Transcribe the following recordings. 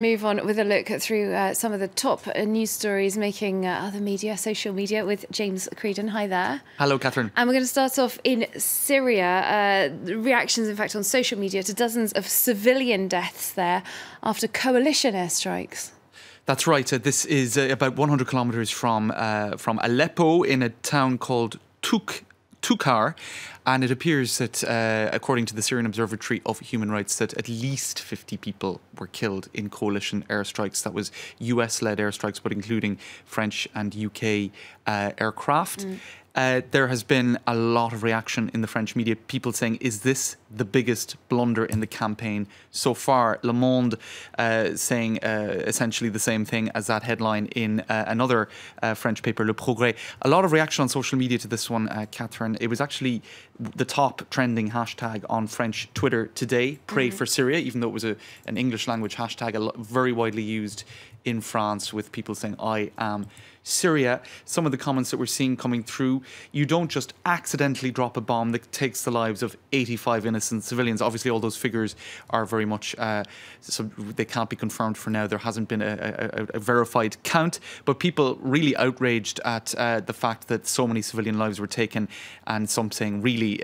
Move on with a look through some of the top news stories making other media, social media, with James Creedon. Hi there. Hello, Catherine. And we're going to start off in Syria. Reactions, in fact, on social media to dozens of civilian deaths there after coalition airstrikes. That's right. This is about 100 kilometres from Aleppo, in a town called Tukar, and it appears that, according to the Syrian Observatory of Human Rights, that at least 50 people were killed in coalition airstrikes. That was US-led airstrikes, but including French and UK aircraft. There has been a lot of reaction in the French media, people saying, is this the biggest blunder in the campaign so far? Le Monde saying essentially the same thing as that headline in another French paper, Le Progrès. A lot of reaction on social media to this one, Catherine. It was actually the top trending hashtag on French Twitter today, Pray for Syria, even though it was an English language hashtag, very widely used in France, with people saying, I am Syria. Some of the comments that we're seeing coming through: you don't just accidentally drop a bomb that takes the lives of 85 innocent civilians. Obviously, all those figures are very much, so they can't be confirmed for now. There hasn't been a verified count, but people really outraged at the fact that so many civilian lives were taken, and some saying, really,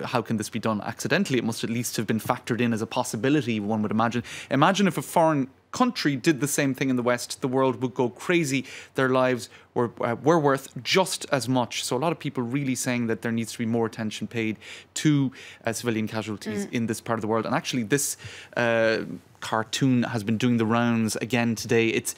how can this be done accidentally? It must at least have been factored in as a possibility, one would imagine. Imagine if a foreign country did the same thing in the West, the world would go crazy. Their lives were worth just as much. So a lot of people really saying that there needs to be more attention paid to civilian casualties in this part of the world. And actually, this cartoon has been doing the rounds again today. It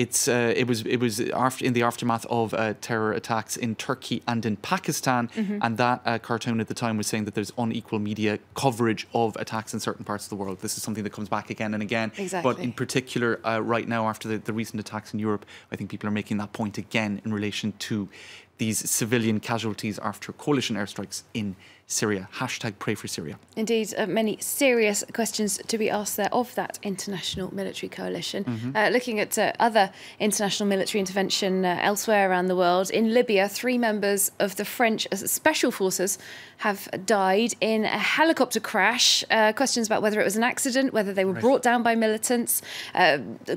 was in the aftermath of terror attacks in Turkey and in Pakistan, and that cartoon at the time was saying that there's unequal media coverage of attacks in certain parts of the world. This is something that comes back again and again. Exactly. But in particular, right now, after the recent attacks in Europe, I think people are making that point again in relation to these civilian casualties after coalition airstrikes in Syria. Hashtag Pray for Syria. Indeed, many serious questions to be asked there of that international military coalition. Looking at other international military intervention elsewhere around the world, in Libya, 3 members of the French special forces have died in a helicopter crash. Questions about whether it was an accident, whether they were brought down by militants.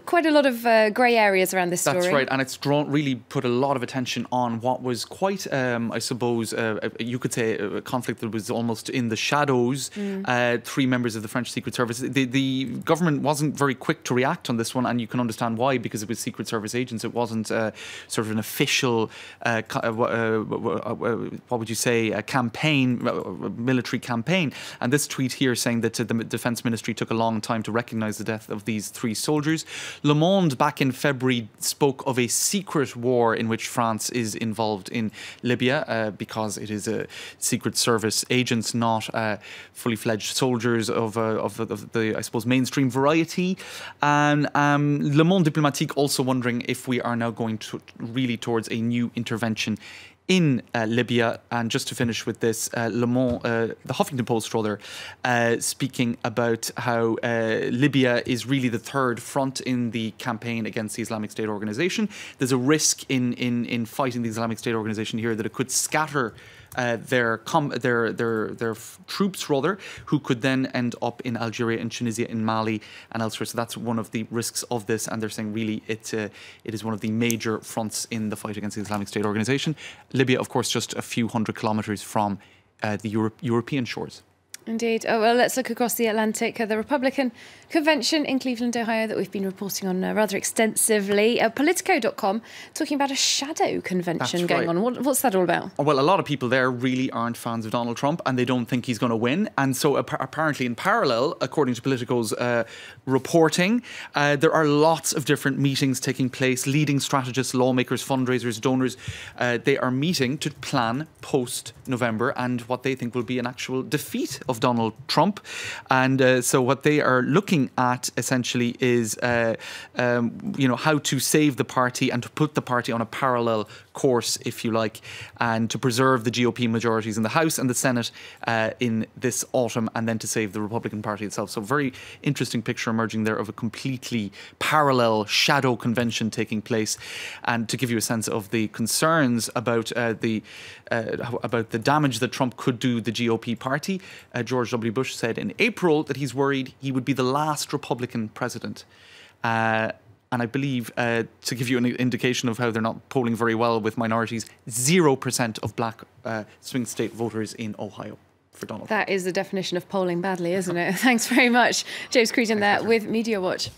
Quite a lot of grey areas around this story. That's right, and it's really put a lot of attention on what was quite, I suppose, you could say a conflict that was almost in the shadows. 3 members of the French Secret Service. The government wasn't very quick to react on this one, and you can understand why, because it was Secret Service agents. It wasn't sort of an official, what would you say, a campaign, military campaign. And this tweet here saying that the Defence Ministry took a long time to recognise the death of these 3 soldiers. Le Monde back in February spoke of a secret war in which France is involved in Libya, because it is a Secret Service agents, not fully fledged soldiers of the, I suppose, mainstream variety. And Le Monde Diplomatique also wondering if we are now going to really towards a new intervention in Libya. And just to finish with this, Le Monde, the Huffington Post rather, speaking about how Libya is really the third front in the campaign against the Islamic State organisation. There's a risk in fighting the Islamic State organisation here that it could scatter their troops, rather, who could then end up in Algeria, in Tunisia, in Mali and elsewhere. So that's one of the risks of this, and they're saying really it is one of the major fronts in the fight against the Islamic State organisation. Libya, of course, just a few hundred kilometres from the European shores. Indeed. Oh, well, let's look across the Atlantic. The Republican convention in Cleveland, Ohio, that we've been reporting on rather extensively. Politico.com talking about a shadow convention going on. What's that all about? Well, a lot of people there really aren't fans of Donald Trump, and they don't think he's going to win. And so apparently in parallel, according to Politico's reporting, there are lots of different meetings taking place. Leading strategists, lawmakers, fundraisers, donors, they are meeting to plan post-November and what they think will be an actual defeat of Donald Trump. And so what they are looking at essentially is how to save the party and to put the party on a parallel course, if you like, and to preserve the GOP majorities in the House and the Senate in this autumn, and then to save the Republican Party itself. So very interesting picture emerging there of a completely parallel shadow convention taking place. And to give you a sense of the concerns about the damage that Trump could do the GOP party, George W. Bush said in April that he's worried he would be the last Republican president. And I believe, to give you an indication of how they're not polling very well with minorities, 0% of black swing state voters in Ohio for Donald Trump. That is the definition of polling badly, isn't it? Thanks very much. James Creedon there with Media Watch.